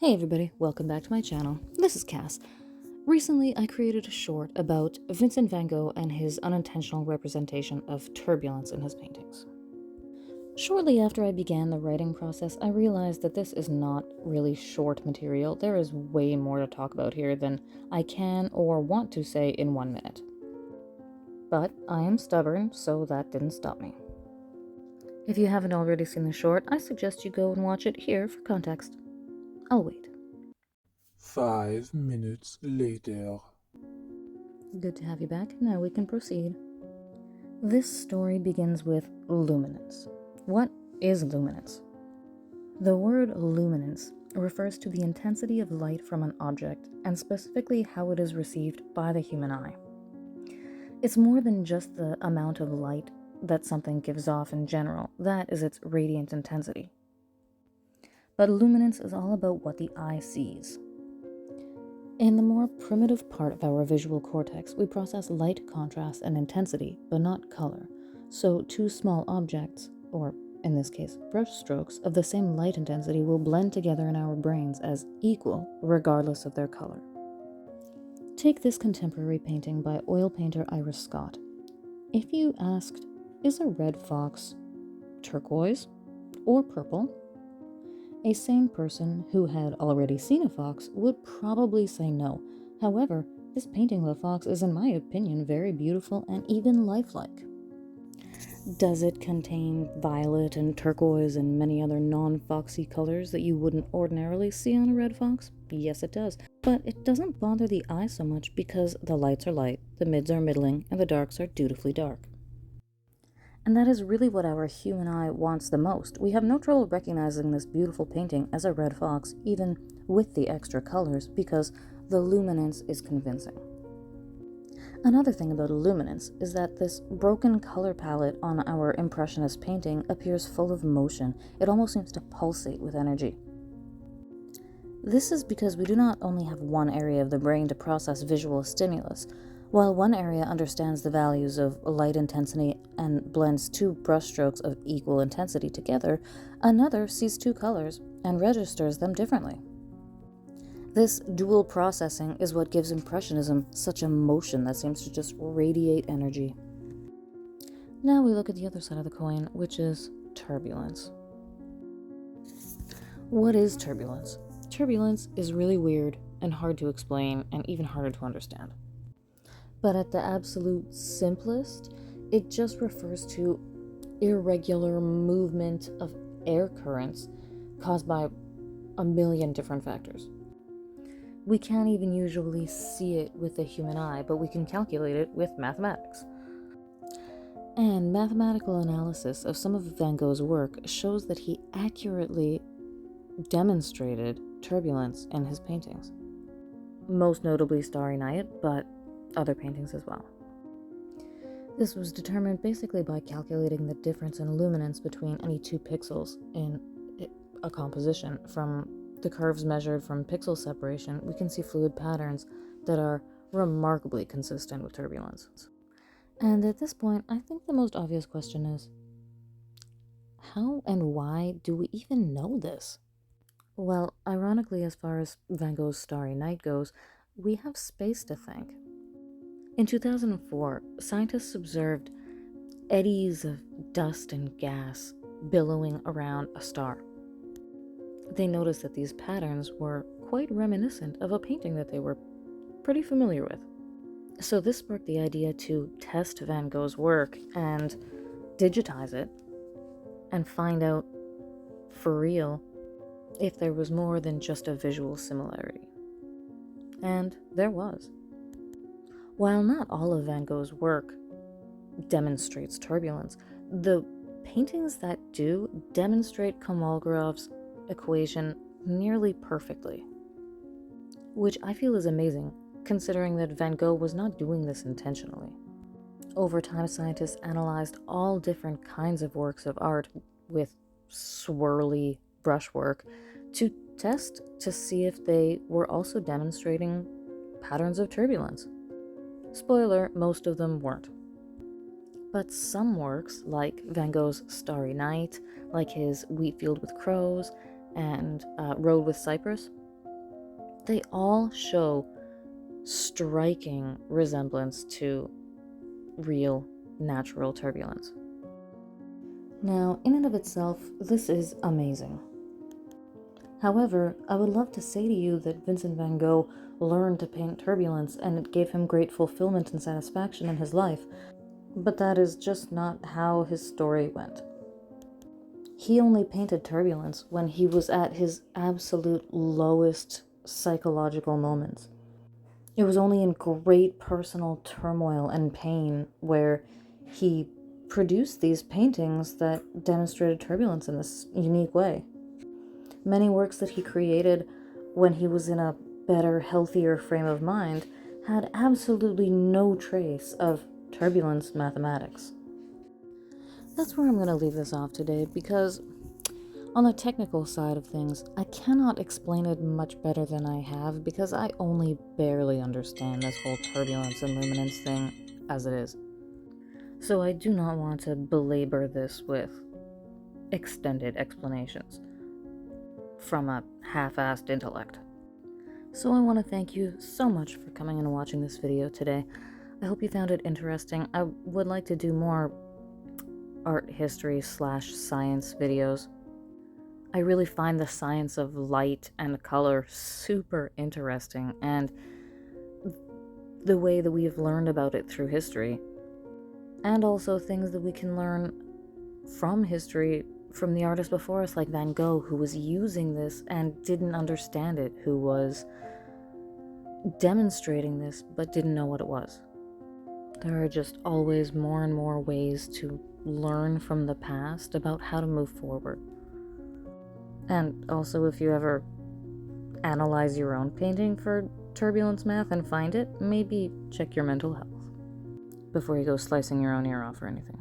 Hey everybody, welcome back to my channel. This is Cass. Recently, I created a short about Vincent van Gogh and his unintentional representation of turbulence in his paintings. Shortly after I began the writing process, I realized that this is not really short material. There is way more to talk about here than I can or want to say in 1 minute. But I am stubborn, so that didn't stop me. If you haven't already seen the short, I suggest you go and watch it here for context. I'll wait. 5 minutes later. Good to have you back. Now we can proceed. This story begins with luminance. What is luminance? The word luminance refers to the intensity of light from an object, and specifically how it is received by the human eye. It's more than just the amount of light that something gives off in general. That is its radiant intensity. But luminance is all about what the eye sees. In the more primitive part of our visual cortex, we process light, contrast, and intensity, but not color. So two small objects, or in this case, brush strokes, of the same light intensity will blend together in our brains as equal, regardless of their color. Take this contemporary painting by oil painter Iris Scott. If you asked, is a red fox turquoise or purple? A sane person who had already seen a fox would probably say no. However, this painting of a fox is, in my opinion, very beautiful and even lifelike. Does it contain violet and turquoise and many other non-foxy colors that you wouldn't ordinarily see on a red fox? Yes, it does. But it doesn't bother the eye so much because the lights are light, the mids are middling, and the darks are dutifully dark. And that is really what our human eye wants the most. We have no trouble recognizing this beautiful painting as a red fox, even with the extra colors, because the luminance is convincing. Another thing about luminance is that this broken color palette on our impressionist painting appears full of motion. It almost seems to pulsate with energy. This is because we do not only have one area of the brain to process visual stimulus. While one area understands the values of light intensity and blends two brushstrokes of equal intensity together, another sees two colors and registers them differently. This dual processing is what gives Impressionism such a motion that seems to just radiate energy. Now we look at the other side of the coin, which is turbulence. What is turbulence? Turbulence is really weird and hard to explain and even harder to understand. But at the absolute simplest, it just refers to irregular movement of air currents caused by a million different factors. We can't even usually see it with the human eye, but we can calculate it with mathematics. And mathematical analysis of some of Van Gogh's work shows that he accurately demonstrated turbulence in his paintings. Most notably Starry Night, but other paintings as well. This was determined basically by calculating the difference in luminance between any two pixels in a composition. From the curves measured from pixel separation, we can see fluid patterns that are remarkably consistent with turbulence. And at this point, I think the most obvious question is, how and why do we even know this? Well, ironically, as far as Van Gogh's Starry Night goes, we have space to thank. In 2004, scientists observed eddies of dust and gas billowing around a star. They noticed that these patterns were quite reminiscent of a painting that they were pretty familiar with. So this sparked the idea to test Van Gogh's work and digitize it and find out for real if there was more than just a visual similarity. And there was. While not all of Van Gogh's work demonstrates turbulence, the paintings that do demonstrate Kolmogorov's equation nearly perfectly, which I feel is amazing, considering that Van Gogh was not doing this intentionally. Over time, scientists analyzed all different kinds of works of art with swirly brushwork to test to see if they were also demonstrating patterns of turbulence. Spoiler, most of them weren't. But some works, like Van Gogh's Starry Night, like his Wheat Field with Crows, and Road with Cypress, they all show striking resemblance to real natural turbulence. Now, in and of itself, this is amazing. However, I would love to say to you that Vincent van Gogh learned to paint turbulence and it gave him great fulfillment and satisfaction in his life, but that is just not how his story went. He only painted turbulence when he was at his absolute lowest psychological moments. It was only in great personal turmoil and pain where he produced these paintings that demonstrated turbulence in this unique way. Many works that he created when he was in a better, healthier frame of mind had absolutely no trace of turbulence mathematics. That's where I'm going to leave this off today, because on the technical side of things, I cannot explain it much better than I have, because I only barely understand this whole turbulence and luminance thing as it is. So I do not want to belabor this with extended explanations from a half-assed intellect. So I want to thank you so much for coming and watching this video today. I hope you found it interesting. I would like to do more art history / science videos. I really find the science of light and color super interesting, and the way that we've learned about it through history, and also things that we can learn from history from the artists before us, like Van Gogh, who was using this and didn't understand it, who was demonstrating this but didn't know what it was. There are just always more and more ways to learn from the past about how to move forward. And also, if you ever analyze your own painting for turbulence math and find it, maybe check your mental health before you go slicing your own ear off or anything.